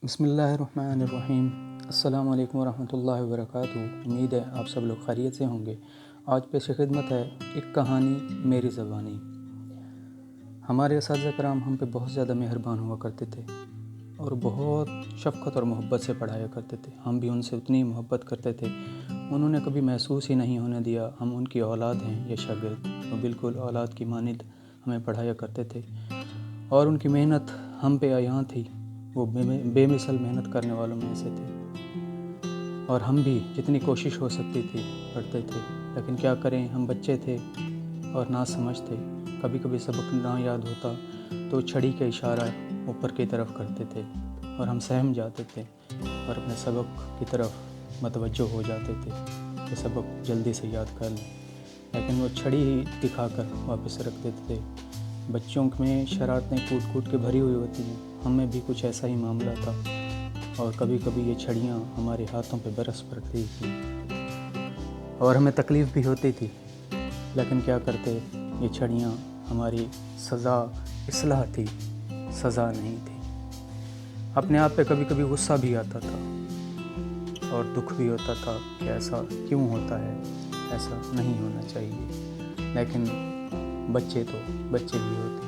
بسم اللہ الرحمن الرحیم۔ السلام علیکم ورحمۃ اللہ وبرکاتہ۔ امید ہے آپ سب لوگ خیریت سے ہوں گے۔ آج پیش خدمت ہے ایک کہانی میری زبانی۔ ہمارے اساتذہ کرام ہم پہ بہت زیادہ مہربان ہوا کرتے تھے اور بہت شفقت اور محبت سے پڑھایا کرتے تھے۔ ہم بھی ان سے اتنی محبت کرتے تھے، انہوں نے کبھی محسوس ہی نہیں ہونے دیا ہم ان کی اولاد ہیں یا شاگرد۔ وہ بالکل اولاد کی مانند ہمیں پڑھایا کرتے تھے اور ان کی محنت ہم پہ عیاں تھی۔ وہ بے مثل محنت کرنے والوں میں سے تھے اور ہم بھی جتنی کوشش ہو سکتی تھی پڑھتے تھے، لیکن کیا کریں، ہم بچے تھے اور نہ سمجھ تھے۔ کبھی کبھی سبق نہ یاد ہوتا تو چھڑی کا اشارہ اوپر کی طرف کرتے تھے اور ہم سہم جاتے تھے اور اپنے سبق کی طرف متوجہ ہو جاتے تھے کہ سبق جلدی سے یاد کر لیں، لیکن وہ چھڑی ہی دکھا کر واپس رکھ دیتے تھے۔ بچوں میں شرارتیں کوٹ کوٹ کے بھری ہوئی ہوتی ہیں، ہمیں بھی کچھ ایسا ہی معاملہ تھا اور کبھی کبھی یہ چھڑیاں ہمارے ہاتھوں پہ برس پڑتی تھی اور ہمیں تکلیف بھی ہوتی تھی، لیکن کیا کرتے، یہ چھڑیاں ہماری سزا اصلاح تھی، سزا نہیں تھی۔ اپنے آپ پہ کبھی کبھی غصہ بھی آتا تھا اور دکھ بھی ہوتا تھا کہ ایسا کیوں ہوتا ہے، ایسا نہیں ہونا چاہیے، لیکن بچے تو بچے ہی ہوتے ہیں۔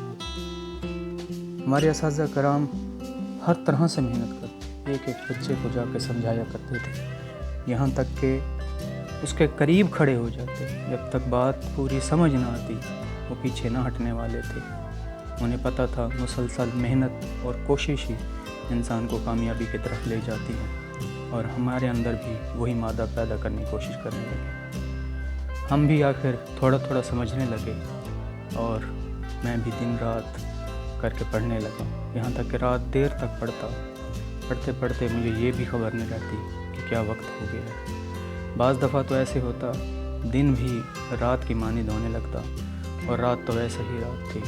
ہمارے اساتذہ کرام ہر طرح سے محنت کرتے، ایک ایک بچے کو جا کے سمجھایا کرتے تھے، یہاں تک کہ اس کے قریب کھڑے ہو جاتے، جب تک بات پوری سمجھ نہ آتی وہ پیچھے نہ ہٹنے والے تھے۔ انہیں پتہ تھا مسلسل محنت اور کوشش ہی انسان کو کامیابی کی طرف لے جاتی ہے، اور ہمارے اندر بھی وہی مادہ پیدا کرنے کی کوشش کرنے لگے۔ ہم بھی آخر تھوڑا تھوڑا سمجھنے لگے اور میں بھی دن رات کر کے پڑھنے لگا، یہاں تک کہ رات دیر تک پڑھتے پڑھتے مجھے یہ بھی خبر نہیں رہتی کہ کیا وقت ہو گیا ہے۔ بعض دفعہ تو ایسے ہوتا دن بھی رات کی مانند ہونے لگتا اور رات تو ویسے ہی رات تھی۔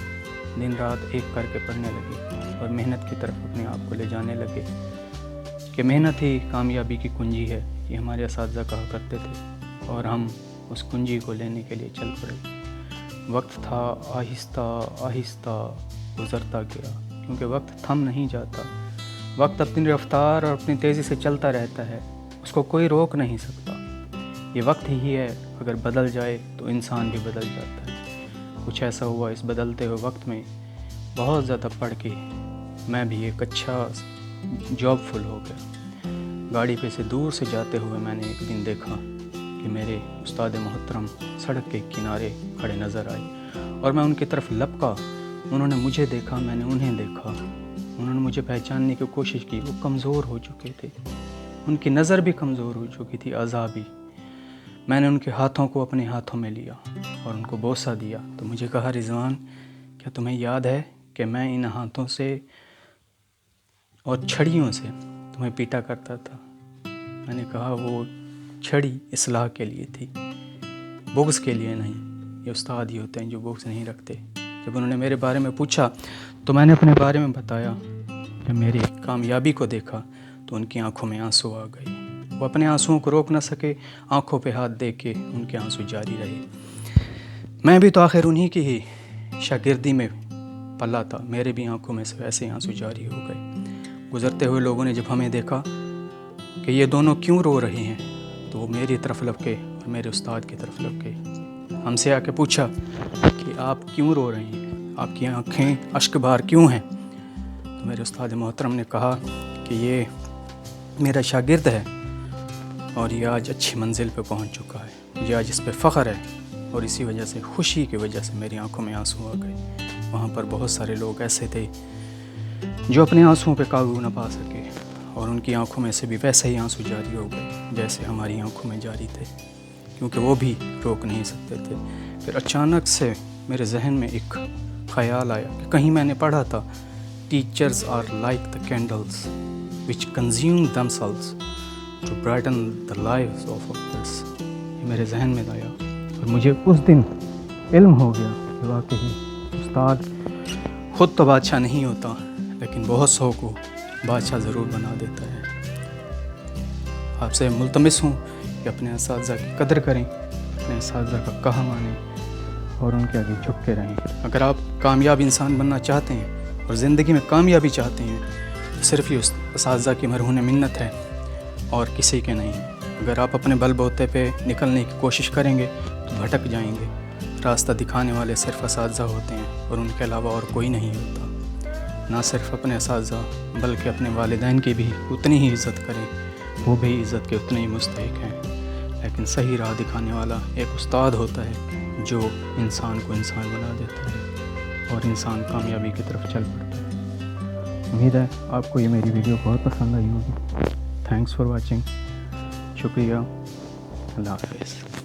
دن رات ایک کر کے پڑھنے لگے اور محنت کی طرف اپنے آپ کو لے جانے لگے کہ محنت ہی کامیابی کی کنجی ہے، یہ ہمارے اساتذہ کہا کرتے تھے، اور ہم اس کنجی کو لینے کے لیے چل پڑے۔ وقت تھا آہستہ آہستہ گزرتا گیا، کیونکہ وقت تھم نہیں جاتا، وقت اپنی رفتار اور اپنی تیزی سے چلتا رہتا ہے، اس کو کوئی روک نہیں سکتا۔ یہ وقت ہی ہے، اگر بدل جائے تو انسان بھی بدل جاتا ہے۔ کچھ ایسا ہوا اس بدلتے ہوئے وقت میں، بہت زیادہ پڑھ کے میں بھی ایک اچھا جاب فل ہو گیا۔ گاڑی پہ سے دور سے جاتے ہوئے میں نے ایک دن دیکھا کہ میرے استاد محترم سڑک کے کنارے کھڑے نظر آئے اور میں ان کی طرف لپکا۔ انہوں نے مجھے دیکھا، میں نے انہیں دیکھا، انہوں نے مجھے پہچاننے کی کوشش کی۔ وہ کمزور ہو چکے تھے، ان کی نظر بھی کمزور ہو چکی تھی، اعضاء بھی۔ میں نے ان کے ہاتھوں کو اپنے ہاتھوں میں لیا اور ان کو بوسہ دیا تو مجھے کہا، رضوان کیا تمہیں یاد ہے کہ میں ان ہاتھوں سے اور چھڑیوں سے تمہیں پیٹا کرتا تھا؟ میں نے کہا وہ چھڑی اصلاح کے لیے تھی، بغض کے لیے نہیں۔ یہ استاد ہی ہوتے ہیں جو بغض نہیں رکھتے۔ جب انہوں نے میرے بارے میں پوچھا تو میں نے اپنے بارے میں بتایا۔ جب میری کامیابی کو دیکھا تو ان کی آنکھوں میں آنسو آ گئے، وہ اپنے آنسوؤں کو روک نہ سکے، آنکھوں پہ ہاتھ دے کے ان کے آنسو جاری رہے۔ میں بھی تو آخر انہی کی ہی شاگردی میں پلا تھا، میرے بھی آنکھوں میں سے ویسے آنسو جاری ہو گئے۔ گزرتے ہوئے لوگوں نے جب ہمیں دیکھا کہ یہ دونوں کیوں رو رہے ہیں تو وہ میری طرف لپکے اور میرے استاد کی طرف لپکے۔ ہم سے آ کے پوچھا کہ آپ کیوں رو رہے ہیں، آپ کی آنکھیں اشک بار کیوں ہیں؟ تو میرے استاد محترم نے کہا کہ یہ میرا شاگرد ہے اور یہ آج اچھی منزل پہ پہنچ چکا ہے، مجھے آج اس پہ فخر ہے، اور اسی وجہ سے، خوشی کی وجہ سے میری آنکھوں میں آنسو آ گئے۔ وہاں پر بہت سارے لوگ ایسے تھے جو اپنے آنسوؤں پہ قابو نہ پا سکے اور ان کی آنکھوں میں سے بھی ویسے ہی آنسو جاری ہو گئے جیسے ہماری آنکھوں میں جاری تھے، کیونکہ وہ بھی روک نہیں سکتے تھے۔ پھر اچانک سے میرے ذہن میں ایک خیال آیا کہ کہیں میں نے پڑھا تھا، teachers are like the candles which consume them selves to brighten the lives of others. یہ میرے ذہن میں آیا اور مجھے اس دن علم ہو گیا کہ واقعی استاد خود تو بادشاہ نہیں ہوتا، لیکن بہت سو کو بادشاہ ضرور بنا دیتا ہے۔ آپ سے ملتمس ہوں کہ اپنے اساتذہ کی قدر کریں، اپنے اساتذہ کا کہا مانیں اور ان کے آگے جھک کے رہیں۔ اگر آپ کامیاب انسان بننا چاہتے ہیں اور زندگی میں کامیابی چاہتے ہیں صرف یہ اساتذہ کی مرہون منت ہے اور کسی کے نہیں۔ اگر آپ اپنے بل بوتے پہ نکلنے کی کوشش کریں گے تو بھٹک جائیں گے۔ راستہ دکھانے والے صرف اساتذہ ہوتے ہیں اور ان کے علاوہ اور کوئی نہیں ہوتا۔ نہ صرف اپنے اساتذہ بلکہ اپنے والدین کی بھی اتنی ہی عزت کریں، وہ بھی عزت کے اتنے ہی مستحق ہیں۔ لیکن صحیح راہ دکھانے والا ایک استاد ہوتا ہے جو انسان کو انسان بنا دیتا ہے اور انسان کامیابی کی طرف چل پڑتا ہے۔ امید ہے آپ کو یہ میری ویڈیو بہت پسند آئی ہوگی۔ تھینکس فار واچنگ، شکریہ، اللہ حافظ۔